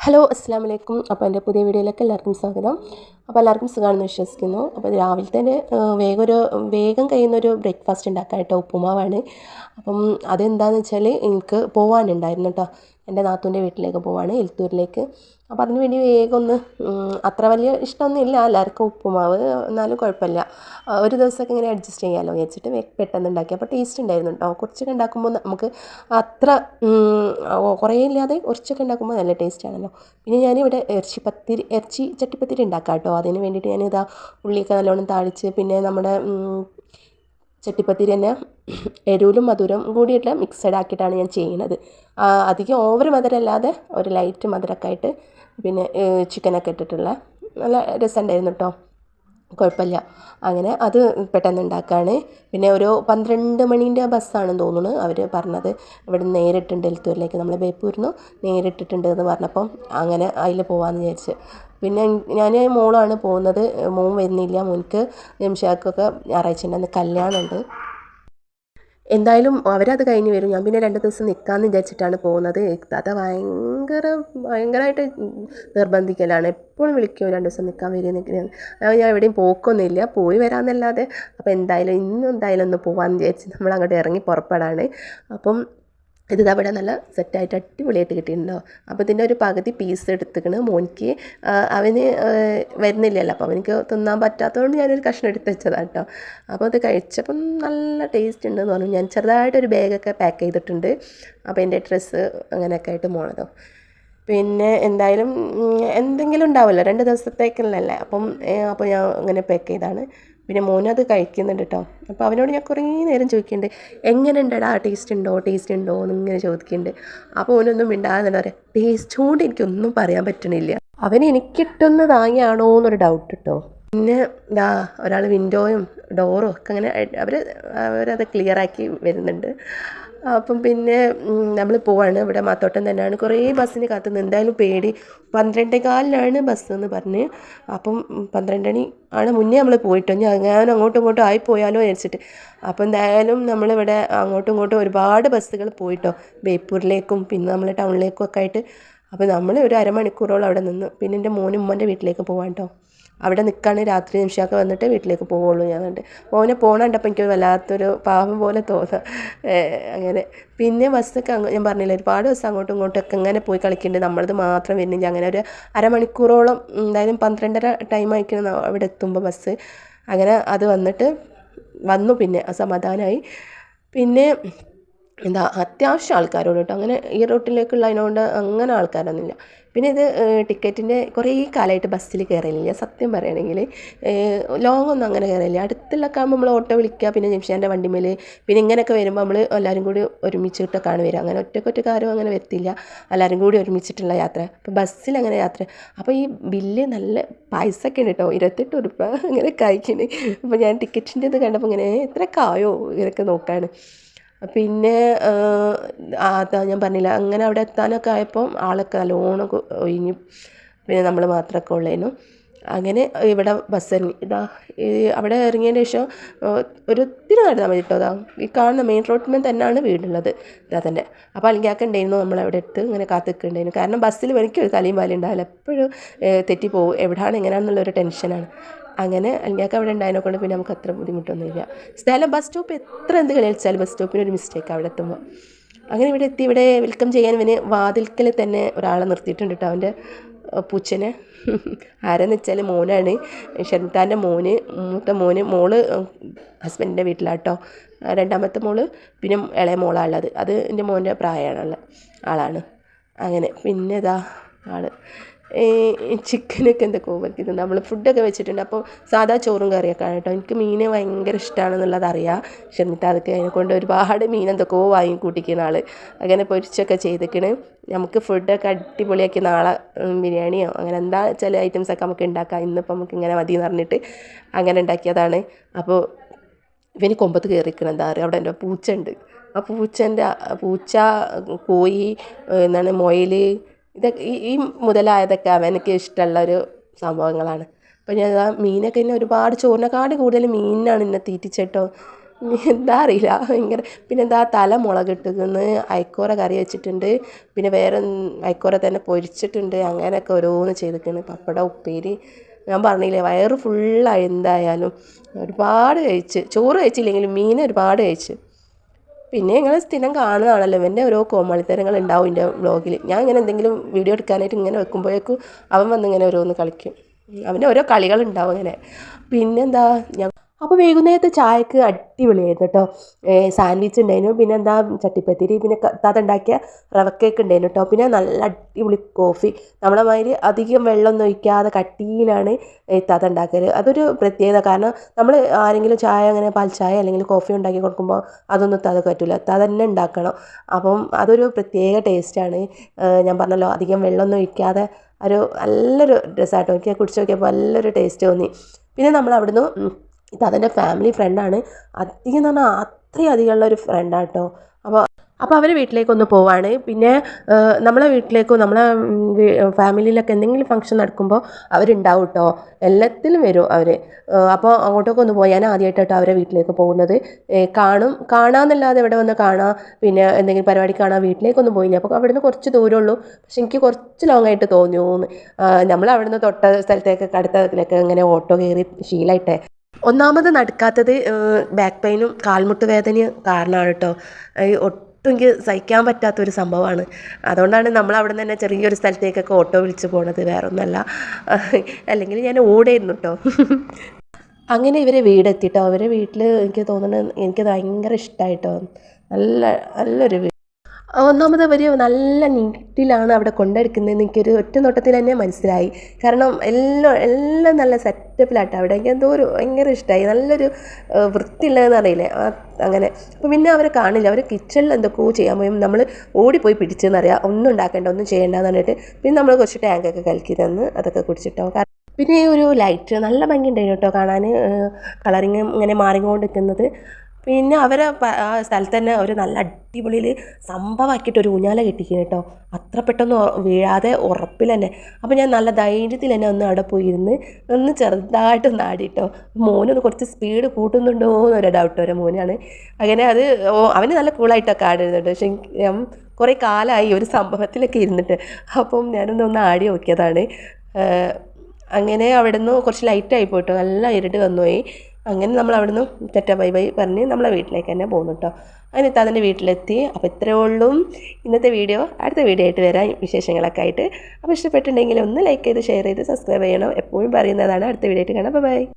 Hello അസ്സാം വലൈക്കും. അപ്പോൾ എൻ്റെ പുതിയ വീഡിയോയിലേക്ക് എല്ലാവർക്കും സ്വാഗതം. അപ്പോൾ എല്ലാവർക്കും സുഖമാണെന്ന് വിശ്വസിക്കുന്നു. അപ്പോൾ രാവിലെ തന്നെ വേഗം കഴിയുന്നൊരു ബ്രേക്ക്ഫാസ്റ്റ് ഉണ്ടാക്കാം കേട്ടോ. ഉപ്പുമാവാണ്. അപ്പം അതെന്താണെന്ന് വെച്ചാൽ എനിക്ക് പോകാനുണ്ടായിരുന്നു കേട്ടോ. എൻ്റെ നാത്തൂൻ്റെ വീട്ടിലേക്ക് പോവാണ്, എലത്തൂരിലേക്ക്. അപ്പോൾ അതിന് വേണ്ടി വേഗം ഒന്ന് അത്ര വലിയ ഇഷ്ടമൊന്നുമില്ല എല്ലാവർക്കും ഉപ്പുമാവ്, എന്നാലും കുഴപ്പമില്ല. ഒരു ദിവസമൊക്കെ ഇങ്ങനെ അഡ്ജസ്റ്റ് ചെയ്യാമല്ലോ വിചാരിച്ചിട്ട് പെട്ടെന്ന് ഉണ്ടാക്കി. അപ്പോൾ ടേസ്റ്റ് ഉണ്ടായിരുന്നു കേട്ടോ. കുറച്ചൊക്കെ ഉണ്ടാക്കുമ്പോൾ നമുക്ക് അത്ര കുറേ ഇല്ലാതെ കുറച്ചൊക്കെ ഉണ്ടാക്കുമ്പോൾ നല്ല ടേസ്റ്റ് ആണല്ലോ. പിന്നെ ഞാനിവിടെ ഇറച്ചി ചട്ടിപ്പത്തിരി ഉണ്ടാക്കാം കേട്ടോ. അതിന് വേണ്ടിയിട്ട് ഞാനിതാ ഉള്ളിയൊക്കെ നല്ലോണം താളിച്ച്, പിന്നെ നമ്മുടെ ചട്ടിപ്പത്തിരി തന്നെ എരിവിലും മധുരം കൂടിയിട്ടുള്ള മിക്സഡ് ആക്കിയിട്ടാണ് ഞാൻ ചെയ്യുന്നത്. അധികം ഓവർ മധുരമല്ലാതെ ഒരു ലൈറ്റ് മധുരമൊക്കെ ആയിട്ട്, പിന്നെ ചിക്കനൊക്കെ ഇട്ടിട്ടുള്ള നല്ല രസമുണ്ടായിരുന്നു കേട്ടോ. കുഴപ്പമില്ല. അങ്ങനെ അത് പെട്ടെന്ന് ഉണ്ടാക്കുകയാണ്. പിന്നെ ഒരു 12 മണീൻ്റെ ബസ്സാണെന്ന് തോന്നുന്നു അവർ പറഞ്ഞത്. ഇവിടെ നിന്ന് നേരിട്ടുണ്ട് എലത്തൂരിലേക്ക്, നമ്മൾ ബേപ്പൂരിൽ നിന്ന് നേരിട്ടിട്ടുണ്ട് എന്ന് പറഞ്ഞപ്പം അങ്ങനെ അതിൽ പോകാമെന്ന് വിചാരിച്ച്. പിന്നെ ഞാൻ മോളാണ് പോകുന്നത്. മോൻ വരുന്നില്ല. മോനിക്ക് ജംഷാക്കൊക്കെ ഞായറാഴ്ച ഉണ്ട്, കല്യാണമുണ്ട്. എന്തായാലും അവരത് കഴിഞ്ഞ് വരും. ഞാൻ പിന്നെ 2 ദിവസം നിൽക്കാമെന്ന് വിചാരിച്ചിട്ടാണ് പോകുന്നത്. അത് ഭയങ്കരമായിട്ട് നിർബന്ധിക്കലാണ്. എപ്പോഴും വിളിക്കും 2 ദിവസം നിൽക്കാൻ വരുന്നൊക്കെയാണ്. ഞാൻ എവിടെയും പോക്കൊന്നുമില്ല, പോയി വരാമെന്നല്ലാതെ. അപ്പോൾ എന്തായാലും ഒന്ന് പോകാമെന്ന് വിചാരിച്ച് നമ്മൾ അങ്ങോട്ട് ഇറങ്ങി പുറപ്പെടാണ്. അപ്പം ഇത് അവിടെ നല്ല സെറ്റായിട്ട് അടിപൊളിയായിട്ട് കിട്ടിയിട്ടുണ്ടോ. അപ്പോൾ ഇതിൻ്റെ ഒരു പകുതി പീസ് എടുത്തിക്കണ് മോനിക്ക്. അവന് വരുന്നില്ലല്ലോ, അപ്പോൾ അവനിക്ക് തിന്നാൻ പറ്റാത്തതുകൊണ്ട് ഞാനൊരു കഷ്ണം എടുത്ത് വെച്ചതാണ് കേട്ടോ. അപ്പോൾ അത് കഴിച്ചപ്പം നല്ല ടേസ്റ്റ് ഉണ്ടെന്ന് പറഞ്ഞു. ഞാൻ ചെറുതായിട്ടൊരു ബാഗൊക്കെ പാക്ക് ചെയ്തിട്ടുണ്ട്. അപ്പോൾ എൻ്റെ ഡ്രസ്സ് അങ്ങനെയൊക്കെ ആയിട്ട് പോണതോ. പിന്നെ എന്തായാലും എന്തെങ്കിലും ഉണ്ടാവുമല്ലോ, 2 ദിവസത്തേക്കുള്ളല്ലേ. അപ്പോൾ ഞാൻ അങ്ങനെ പാക്ക് ചെയ്താണ്. പിന്നെ മോനത് കഴിക്കുന്നുണ്ട് കേട്ടോ. അപ്പോൾ അവനോട് ഞാൻ കുറേ നേരം ചോദിക്കുന്നുണ്ട്, എങ്ങനെ ഉണ്ടടാ, ടേസ്റ്റ് ഉണ്ടോ എന്നിങ്ങനെ ചോദിക്കുന്നുണ്ട്. അപ്പോൾ ഓനൊന്നും മിണ്ടാകുന്നുണ്ട്. പറയാം, ടേസ്റ്റ് കൊണ്ട് എനിക്കൊന്നും പറയാൻ പറ്റണില്ല. അവന് എനിക്കിട്ടൊന്ന് താങ്ങിയാണോ എന്നൊരു ഡൗട്ട് കേട്ടോ. പിന്നെ ഒരാൾ വിൻഡോയും ഡോറും ഒക്കെ അങ്ങനെ അവരത് ക്ലിയറാക്കി വരുന്നുണ്ട്. അപ്പം പിന്നെ നമ്മൾ പോവാണ്. ഇവിടെ മാത്തോട്ടം തന്നെയാണ്. കുറേ ബസ്സിന് കാത്തുനിന്ന്, എന്തായാലും പേടി. 12:15 ബസ് എന്ന് പറഞ്ഞ്. അപ്പം 12 മണി ആണ് മുന്നേ നമ്മൾ പോയിട്ടോ. ഞാൻ അങ്ങോട്ടും ഇങ്ങോട്ടും ആയിപ്പോയാലോ വിചാരിച്ചിട്ട്. അപ്പോൾ എന്തായാലും നമ്മളിവിടെ അങ്ങോട്ടും ഇങ്ങോട്ടും ഒരുപാട് ബസ്സുകൾ പോയിട്ടോ, ബേപ്പൂരിലേക്കും പിന്നെ നമ്മൾ ടൗണിലേക്കും ഒക്കെ ആയിട്ട്. അപ്പോൾ നമ്മൾ ഒരു അരമണിക്കൂറോളം അവിടെ നിന്ന്. പിന്നെ എൻ്റെ മോനും ഉമ്മൻ്റെ വീട്ടിലേക്ക് പോകാൻ കേട്ടോ. അവിടെ നിൽക്കുകയാണ്. രാത്രി നിമിഷമൊക്കെ വന്നിട്ട് വീട്ടിലേക്ക് പോവുള്ളൂ. ഞാൻ മോനെ പോകണണ്ടപ്പോൾ എനിക്ക് വല്ലാത്തൊരു പാവം പോലെ തോന്നാം. അങ്ങനെ പിന്നെ ബസ്സൊക്കെ ഞാൻ പറഞ്ഞില്ല, ഒരുപാട് ബസ് അങ്ങോട്ടും ഇങ്ങോട്ടൊക്കെ അങ്ങനെ പോയി കളിക്കുന്നുണ്ട്. നമ്മളത് മാത്രം വരുന്നില്ല. അങ്ങനെ ഒരു അരമണിക്കൂറോളം, എന്തായാലും 12:30 ടൈം ആയിക്കണം അവിടെ എത്തുമ്പോൾ ബസ്. അങ്ങനെ അത് വന്നു. പിന്നെ സമാധാനമായി. പിന്നെ അത്യാവശ്യം ആൾക്കാരോട് കേട്ടോ. അങ്ങനെ ഈ റൂട്ടിലേക്കുള്ള അതിനോണ്ട് അങ്ങനെ ആൾക്കാരൊന്നുമില്ല. പിന്നെ ഇത് ടിക്കറ്റിൻ്റെ കുറേ കാലമായിട്ട് ബസ്സിൽ കയറിയില്ല സത്യം പറയുകയാണെങ്കിൽ. ലോങ് ഒന്നും അങ്ങനെ കയറിയില്ല. അടുത്തുള്ളൊക്കെ ആകുമ്പോൾ നമ്മൾ ഓട്ടോ വിളിക്കുക, പിന്നെ ജംഷാൻ്റെ വണ്ടിമേൽ. പിന്നെ ഇങ്ങനെയൊക്കെ വരുമ്പോൾ നമ്മൾ എല്ലാവരും കൂടി ഒരുമിച്ചിട്ടൊക്കെയാണ് വരിക. അങ്ങനെ ഒറ്റക്കൊറ്റ ആരും അങ്ങനെ വരത്തില്ല, എല്ലാവരും കൂടി ഒരുമിച്ചിട്ടുള്ള യാത്ര. അപ്പോൾ ബസ്സിൽ അങ്ങനെ യാത്ര. അപ്പോൾ ഈ ബില്ല് നല്ല പൈസയൊക്കെ ഉണ്ട് കേട്ടോ, 28 രൂപ അങ്ങനെ കഴിക്കുന്നത്. അപ്പോൾ ഞാൻ ടിക്കറ്റിൻ്റെ ഇത് കണ്ടപ്പോൾ ഇങ്ങനെ എത്രയൊക്കെ ആയോ ഇങ്ങനെയൊക്കെ നോക്കാണ്. പിന്നെ അതാ ഞാൻ പറഞ്ഞില്ല, അങ്ങനെ അവിടെ എത്താനൊക്കെ ആയപ്പോൾ ആളൊക്കെ നല്ലോണം ഒഴിഞ്ഞു. പിന്നെ നമ്മൾ മാത്രമൊക്കെ ഉള്ളേനു. അങ്ങനെ ഇവിടെ ബസ് ഇറങ്ങി. അവിടെ ഇറങ്ങിയതിന് ശേഷം ഒത്തിരി നടന്നാൽ മതി കേട്ടോ. ഈ കാണുന്ന മെയിൻ റോഡിൽ തന്നെയാണ് വീടുള്ളത്. തന്നെ. അപ്പോൾ അലിങ്കാക്ക ഉണ്ടായിരുന്നു നമ്മളവിടെ എടുത്ത് ഇങ്ങനെ കാത്തിക്കുന്നുണ്ടായിരുന്നു. കാരണം ബസ്സിൽ എനിക്കൊരു തലയും വാലും ഉണ്ടാവില്ല, എപ്പോഴും തെറ്റിപ്പോവും, എവിടെയാണ് എങ്ങനെയാണെന്നുള്ളൊരു ടെൻഷനാണ്. അങ്ങനെ അലിങ്കാക്ക അവിടെ ഉണ്ടായതിനെ കൊണ്ട് പിന്നെ നമുക്ക് അത്ര ബുദ്ധിമുട്ടൊന്നുമില്ല. സ്ഥലം ബസ് സ്റ്റോപ്പ് എത്ര എന്ത് കളിച്ചാലും ബസ് സ്റ്റോപ്പിനൊരു മിസ്റ്റേക്ക് അവിടെ എത്തുമ്പോൾ. അങ്ങനെ ഇവിടെ എത്തി. ഇവിടെ വെൽക്കം ചെയ്യാൻ വാതിൽക്കൽ തന്നെ ഒരാളെ നിർത്തിയിട്ടുണ്ട് കേട്ടോ. അവൻ്റെ പൂച്ചനെ. ആരെന്ന് വെച്ചാൽ മോനാണ്, ഷെൻതാൻ്റെ മോന്, മൂത്ത മോള് ഹസ്ബൻഡിൻ്റെ വീട്ടിലാട്ടോ. രണ്ടാമത്തെ മോള് പിന്നെ ഇളയ മോളാണുള്ളത്. അത് എൻ്റെ മോൻ്റെ പ്രായമാണുള്ള ആളാണ്. അങ്ങനെ പിന്നെ ആൾ ചിക്കനൊക്കെ എന്തൊക്കെ വയ്ക്കുന്നത്. നമ്മൾ ഫുഡൊക്കെ വെച്ചിട്ടുണ്ട്. അപ്പോൾ സാധാ ചോറും കറിയൊക്കെ കേട്ടോ. എനിക്ക് മീൻ ഭയങ്കര ഇഷ്ടമാണെന്നുള്ളത് അറിയാം. പക്ഷെ എന്നിട്ട് അതൊക്കെ അതിനെക്കൊണ്ട് ഒരുപാട് മീൻ എന്തൊക്കെയോ വാങ്ങി കൂട്ടിക്കുന്ന ആൾ. അങ്ങനെ പൊരിച്ചൊക്കെ ചെയ്തിക്കണ്. നമുക്ക് ഫുഡൊക്കെ അടിപൊളിയാക്കി നാളെ ബിരിയാണിയോ അങ്ങനെ എന്താ ചില ഐറ്റംസൊക്കെ നമുക്ക് ഉണ്ടാക്കാം. ഇന്നിപ്പോൾ നമുക്ക് ഇങ്ങനെ മതി എന്ന് പറഞ്ഞിട്ട് അങ്ങനെ ഉണ്ടാക്കിയതാണ്. അപ്പോൾ ഇവന് കൊമ്പത്ത് കയറിക്കണം. എന്താ പറയുക, അവിടെ എൻ്റെ പൂച്ച ഉണ്ട്. ആ പൂച്ച, കോഴി, മുയൽ, ഇതൊക്കെ ഈ മുതലായതൊക്കെ അവനക്ക് ഇഷ്ടമുള്ളൊരു സംഭവങ്ങളാണ്. അപ്പോൾ ഞാൻ മീനൊക്കെ ഇന്നെ ഒരുപാട് ചോറിനെക്കാട് കൂടുതൽ മീനിനാണ് ഇന്നെ തീറ്റിച്ചേട്ടോ. എന്താ അറിയില്ല ഭയങ്കര. പിന്നെ എന്താ തല മുളകിട്ടിരിക്കുന്നു, അയക്കോറ കറി വെച്ചിട്ടുണ്ട്, പിന്നെ വേറെ അയക്കോറ തന്നെ പൊരിച്ചിട്ടുണ്ട്, അങ്ങനെയൊക്കെ ഓരോന്ന് ചെയ്തിരിക്കുന്നു. പപ്പടം, ഉപ്പേരി. ഞാൻ പറഞ്ഞില്ലേ വയറ് ഫുള്ളായി. എന്തായാലും ഒരുപാട് കഴിച്ച്, ചോറ് കഴിച്ചില്ലെങ്കിലും മീൻ ഒരുപാട് കഴിച്ച്. പിന്നെ ഞങ്ങൾ സ്ഥിരം കാണുകയാണല്ലോ, ഇവൻ്റെ ഓരോ കോമാളിത്തരങ്ങൾ ഉണ്ടാവും എൻ്റെ വ്ളോഗിൽ. ഞാൻ ഇങ്ങനെ എന്തെങ്കിലും വീഡിയോ എടുക്കാനായിട്ട് ഇങ്ങനെ വെക്കുമ്പോഴേക്കും അവൻ വന്ന് ഇങ്ങനെ ഓരോന്ന് കളിക്കും. അവൻ്റെ ഓരോ കളികളുണ്ടാവും അങ്ങനെ. പിന്നെന്താ അപ്പോൾ വൈകുന്നേരത്തെ ചായക്ക് അടിപൊളിയായിരുന്നു കേട്ടോ. സാൻഡ്വിച്ച് ഉണ്ടായിരുന്നു, പിന്നെ എന്താ ചട്ടിപ്പത്തിരി, പിന്നെ താത്ത ഉണ്ടാക്കിയ റവ കേക്ക് ഉണ്ടായിരുന്നു കേട്ടോ. പിന്നെ നല്ല അടിപൊളി കോഫി, നമ്മളെ മാതിരി അധികം വെള്ളമൊന്നും ഒഴിക്കാതെ കട്ടിയിലാണ് താത്ത ഉണ്ടാക്കൽ. അതൊരു പ്രത്യേകത. കാരണം നമ്മൾ ആരെങ്കിലും ചായ അങ്ങനെ പാൽ ചായ അല്ലെങ്കിൽ കോഫി ഉണ്ടാക്കി കൊടുക്കുമ്പോൾ അതൊന്നും താത്തക്ക് പറ്റില്ല, താത്ത തന്നെ ഉണ്ടാക്കണം. അപ്പം അതൊരു പ്രത്യേക ടേസ്റ്റാണ്. ഞാൻ പറഞ്ഞല്ലോ അധികം വെള്ളമൊന്നും ഒഴിക്കാതെ ഒരു നല്ലൊരു രസമായിട്ടോ. എനിക്ക് കുടിച്ച് നോക്കിയപ്പോൾ നല്ലൊരു ടേസ്റ്റ് തോന്നി. പിന്നെ നമ്മൾ അവിടുന്ന് അതെൻ്റെ ഫാമിലി ഫ്രണ്ടാണ്, അധികം എന്ന് പറഞ്ഞാൽ അത്രയും അധികമുള്ള ഒരു ഫ്രണ്ടാണ് കേട്ടോ. അപ്പോൾ അവരെ വീട്ടിലേക്കൊന്ന് പോവാണ്. പിന്നെ നമ്മളെ വീട്ടിലേക്കും നമ്മളെ ഫാമിലിയിലൊക്കെ എന്തെങ്കിലും ഫംഗ്ഷൻ നടക്കുമ്പോൾ അവരുണ്ടാവും കേട്ടോ, എല്ലാത്തിലും വരും അവർ. അപ്പോൾ അങ്ങോട്ടൊക്കെ ഒന്ന് പോയി. ഞാൻ ആദ്യമായിട്ട് കേട്ടോ അവരെ വീട്ടിലേക്ക് പോകുന്നത്. കാണാമെന്നല്ലാതെ ഇവിടെ വന്ന് കാണാം, പിന്നെ എന്തെങ്കിലും പരിപാടി കാണാൻ വീട്ടിലേക്കൊന്നും പോയില്ല. അപ്പോൾ അവിടുന്ന് കുറച്ച് ദൂരമുള്ളൂ, പക്ഷെ എനിക്ക് കുറച്ച് ലോങ് ആയിട്ട് തോന്നിയോന്ന്. നമ്മൾ അവിടുന്ന് തൊട്ട സ്ഥലത്തേക്കൊക്കെ അടുത്തതിലൊക്കെ ഇങ്ങനെ ഓട്ടോ കയറി ശീലമായിട്ടേ. ഒന്നാമത് നടക്കാത്തത് ബാക്ക് പെയിനും കാൽമുട്ട് വേദനയും കാരണമാണ് കേട്ടോ. ഒട്ടും എനിക്ക് സഹിക്കാൻ പറ്റാത്തൊരു സംഭവമാണ്. അതുകൊണ്ടാണ് നമ്മൾ അവിടെ നിന്ന് തന്നെ ചെറിയൊരു സ്ഥലത്തേക്കൊക്കെ ഓട്ടോ വിളിച്ച് പോണത്, വേറെ ഒന്നുമല്ല. അല്ലെങ്കിൽ ഞാൻ ഓടായിരുന്നു കേട്ടോ. അങ്ങനെ ഇവരെ വീടെത്തിട്ടോ. അവരെ വീട്ടിൽ എനിക്ക് തോന്നുന്നത് എനിക്കത് ഭയങ്കര ഇഷ്ടമായിട്ടോ. നല്ലൊരു വീട്. ഒന്നാമത് അവർ നല്ല നീറ്റിലാണ് അവിടെ കൊണ്ടെടുക്കുന്നതെന്ന് എനിക്കൊരു ഒറ്റ നോട്ടത്തിൽ തന്നെ മനസ്സിലായി. കാരണം എല്ലാം നല്ല സെറ്റപ്പിലാട്ടോ അവിടെ. എനിക്ക് എന്തോ ഒരു ഭയങ്കര ഇഷ്ടമായി. നല്ലൊരു വൃത്തിയുള്ളതെന്ന് അറിയില്ലേ അങ്ങനെ. അപ്പോൾ പിന്നെ അവരെ കാണില്ല, അവർ കിച്ചണിൽ എന്തൊക്കെയോ ചെയ്യാൻ പോയി. നമ്മൾ ഓടിപ്പോയി പിടിച്ചെന്നറിയാം, ഒന്നും ഉണ്ടാക്കേണ്ട ഒന്നും ചെയ്യേണ്ടെന്ന് പറഞ്ഞിട്ട് പിന്നെ നമ്മൾ കുറച്ച് ടാങ്കൊക്കെ കലക്കി തന്ന് അതൊക്കെ കുടിച്ചിട്ടോ. പിന്നെ ഒരു ലൈറ്റ് നല്ല ഭംഗിയുണ്ടായിരുന്നു കേട്ടോ കാണാൻ, കളറിങ് ഇങ്ങനെ മാറിക്കൊണ്ടിരിക്കുന്നത്. പിന്നെ അവരെ ആ സ്ഥലത്ത് തന്നെ ഒരു നല്ല അടിപൊളിയിൽ സംഭവമാക്കിയിട്ട് ഒരു ഊഞ്ഞാല കെട്ടിക്കുന്നു കേട്ടോ, അത്ര പെട്ടെന്ന് വീഴാതെ ഉറപ്പിൽ തന്നെ. അപ്പോൾ ഞാൻ നല്ല ധൈര്യത്തിൽ തന്നെ ഒന്ന് അവിടെ പോയിരുന്ന് ഒന്ന് ചെറുതായിട്ട് ആടിട്ടോ. മോനൊന്ന് കുറച്ച് സ്പീഡ് കൂട്ടുന്നുണ്ടോ എന്നൊരു ഡൗട്ട് വരെ മോനാണ്. അങ്ങനെ അത് അവന് നല്ല കൂളായിട്ടൊക്കെ ആടുന്നുണ്ട്. പക്ഷെ ഞാൻ കുറേ കാലമായി ഒരു സംഭവത്തിലൊക്കെ ഇരുന്നിട്ട്, അപ്പം ഞാനൊന്ന് ആടി നോക്കിയതാണ്. അങ്ങനെ അവിടെ നിന്ന് കുറച്ച് ലൈറ്റായി പോയിട്ടോ, നല്ല ഇരുട്ട് വന്നുപോയി. അങ്ങനെ നമ്മൾ അവിടെ നിന്ന് ടാറ്റാ ബൈ ബൈ പറഞ്ഞ് നമ്മളെ വീട്ടിലേക്ക് തന്നെ പോകുന്നു കേട്ടോ. അങ്ങനെ അതിൻ്റെ വീട്ടിലെത്തി. അപ്പോൾ ഇത്രയേ ഉള്ളൂ ഇന്നത്തെ വീഡിയോ. അടുത്ത വീഡിയോ ആയിട്ട് വരാം വിശേഷങ്ങളൊക്കെ ആയിട്ട്. അപ്പോൾ ഇഷ്ടപ്പെട്ടിട്ടുണ്ടെങ്കിൽ ഒന്ന് ലൈക്ക് ചെയ്ത് ഷെയർ ചെയ്ത് സബ്സ്ക്രൈബ് ചെയ്യണം. എപ്പോഴും പറയുന്നതാണ്. അടുത്ത വീഡിയോ ആയിട്ട് കാണാം. ബൈ.